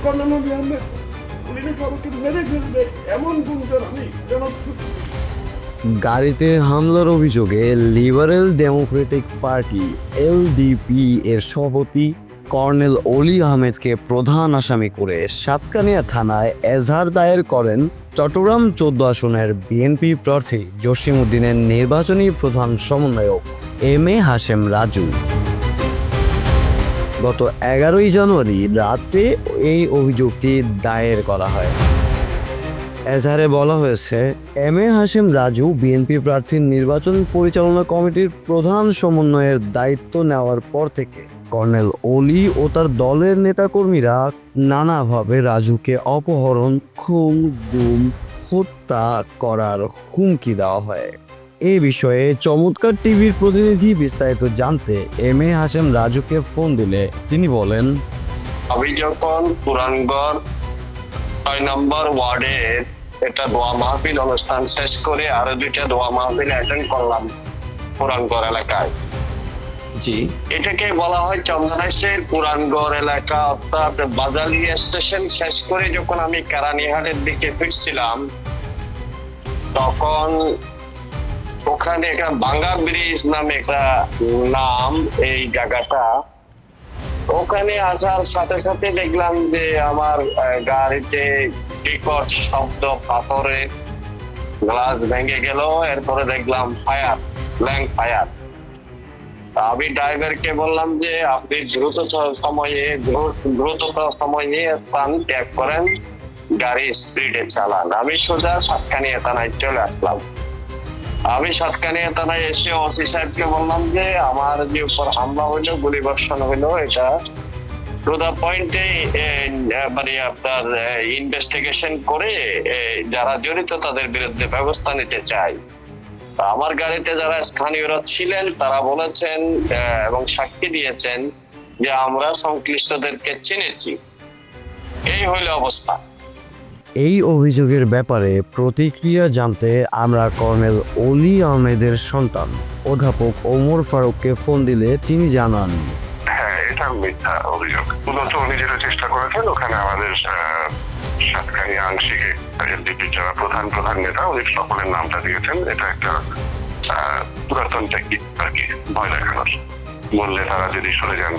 Colonel অলি Ahmed police আমাকে মেরে ফেলবে এমন গুঞ্জন আমি গাড়িতে হামলার অভিযোগে লিবারেল ডেমোক্রেটিক পার্টি এলডিপি এর সভাপতি কর্নেল অলি আহমেদকে প্রধান আসামি করে সাতকানিয়া থানায় এজাহার দায়ের করেন চট্টগ্রাম 14 আসনের বিএনপি প্রার্থী জসিমউদ্দিনের নির্বাচনী প্রধান সমন্বয়ক এম.এ. হাশেম রাজু। গত 11 জানুয়ারি রাতে এই অভিযোগটি দায়ের করা হয়। এজাহারে বলা হয়েছে, এম.এ. হাশেম রাজু বিএনপি প্রার্থীর নির্বাচন পরিচালনা কমিটির প্রধান সমন্বয়ের দায়িত্ব নেওয়ার পর থেকে কর্নেল অলি ও তার দলের নেতাকর্মীরা নানাভাবে রাজুকে অপহরণ, খুন, গুম, হত্যা করার হুমকি দেওয়া হয়। এই বিষয়ে চমৎকার টিভির প্রতিনিধি বিস্তারিত জানতে এম.এ. হাশেম রাজুকে ফোন দিলে তিনি বলেন, আমি যখন পুরানগড় 6 নম্বর ওয়ার্ডে একটা দোয়া মাহফিল অনুষ্ঠান শেষ করে আরো 2টা দোয়া মাহফিল অ্যাটেন্ড করলাম পুরানগড় এলাকায়। জি, এটাকে বলা হয় চন্দনাইশের পুরানগড় এলাকা, অর্থাৎ বাজালি স্টেশন শেষ করে যখন আমি কেরানীহাটের দিকে ফিরছিলাম তখন ওখানে একটা বাঙ্গা ব্রিজ নামে একটা নাম এই জায়গাটা। ওখানে আসার সাথে সাথে দেখলাম যে আমার গাড়িতে বিকট শব্দ, পাথরে গ্লাস ভেঙে গেল। এরপরে দেখলাম ফায়ার, ব্ল্যাঙ্ক ফায়ার। আমি ড্রাইভারকে বললাম যে আপনি দ্রুততর সময়ে স্থান ত্যাগ করেন, গাড়ি স্পিডে চালান। আমি সোজা সাতকানিয়া থানায় চলে আসলাম। আমি সাতকানিয়া থানায় এসে ওসি সাহেবকে বললাম যে আমার যে উপর হামলা হইলো, গুলিবর্ষণ হইলো, এটা টু দা পয়েন্টে মানে আপনার ইনভেস্টিগেশন করে যারা জড়িত তাদের বিরুদ্ধে ব্যবস্থা নিতে চাই। আমার গাড়িতে যারা স্থানীয়রা ছিলেন তারা বলেছেন এবং সাক্ষী দিয়েছেন যে আমরা সংশ্লিষ্টদেরকে চিনেছি। এই হইল অবস্থা। এই অভিযোগের ব্যাপারে প্রতিক্রিয়া জানতে আমরা কর্নেল অলি আহমেদের সন্তান অধ্যাপক ওমর ফারুককে ফোন দিলে তিনি জানান, হ্যাঁ, এটা মিথ্যা অভিযোগ। মূলত উনি যেটা চেষ্টা করেছেন, ওখানে আমাদের সাতকানিয়া আংশিক এলডিপির যারা প্রধান নেতা, উনি সকলের নামটা দিয়েছেন। এটা একটা পুরাতন টেকনিক আর কি, ভয় দেখানোর। বললে তারা যদি সরে যান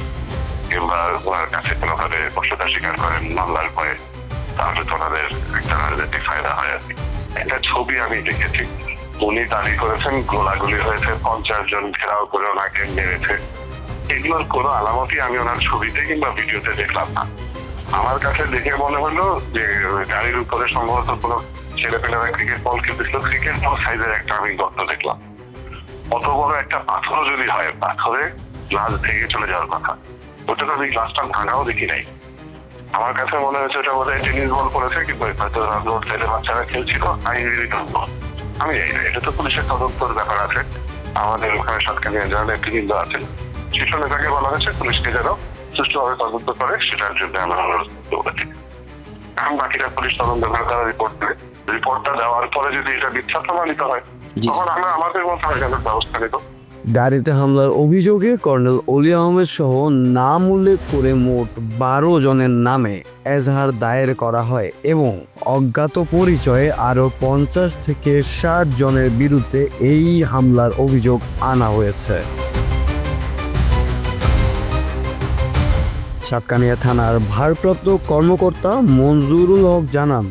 কিংবা ওনার কাছে কোনোভাবে বশ্যতা স্বীকার করেন মামলার ভয়ে, তাহলে তো ওনাদের একটা রাজনৈতিক ফায়দা হয় আর কি। একটা ছবি আমি দেখেছি, উনি দাবি করেছেন গোলাগুলি হয়েছে, 50 জন ঘেরাও করে ওনাকে মেরেছে। এগুলোর কোনো আলামতই আমি ওনার ছবিতে কিংবা ভিডিওতে দেখলাম না। আমার কাছে দেখে মনে হলো যে গাড়ির উপরে সম্ভবত কোনো ছেলেপেলেরা ক্রিকেট বল খেলতেছিল, ক্রিকেট বল সাইজের একটা আমি গর্ত দেখলাম। অত বড় একটা পাথরও যদি হয়, পাথরে গ্লাস ভেঙে চলে যাওয়ার কথা। ওটা তো আমি গ্লাসটা ভাঙাও দেখি নাই। আমার কাছে মনে হয়েছে ওটা বোধহয় টেনিস বল করেছে, কিন্তু হয়তো রোড সাইডে বাচ্চারা খেলছিল। আমি জানি না, এটা তো পুলিশের তদন্তর ব্যাপার আছে। আমাদের ওখানে সাতকানিয়া জেলা নেতৃবৃন্দ আছেন, শীর্ষ নেতাকে বলা হয়েছে পুলিশকে যেন সুষ্ঠুভাবে তদন্ত করে, সেটার জন্য আমরা অনুরোধ করেছি। এখন বাকিটা পুলিশ তদন্ত করে তারা রিপোর্টটা দেওয়ার পরে যদি এটা মিথ্যা প্রমাণিত হয়, তখন আমরা আমাদের মতো ব্যবস্থা নিব। গাড়িতে হামলার অভিযোগে কর্নেল অলি আহমেদ সহ নাম উল্লেখ করে মোট 12 জনের নামে এজাহার দায়ের করা হয় এবং অজ্ঞাত পরিচয়ে আরও 50 থেকে 60 জনের বিরুদ্ধে এই হামলার অভিযোগ আনা হয়েছে। সাতকানিয়া থানার ভারপ্রাপ্ত কর্মকর্তা মঞ্জুরুল হক জানান,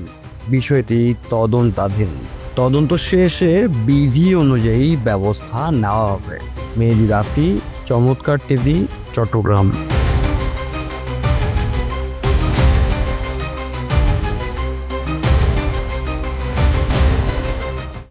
বিষয়টি তদন্তাধীন। তদন্ত শেষে বিধি অনুযায়ী ব্যবস্থা নেওয়া হবে। মেহেদী রাফি, চমৎকার টিভি, চট্টগ্রাম।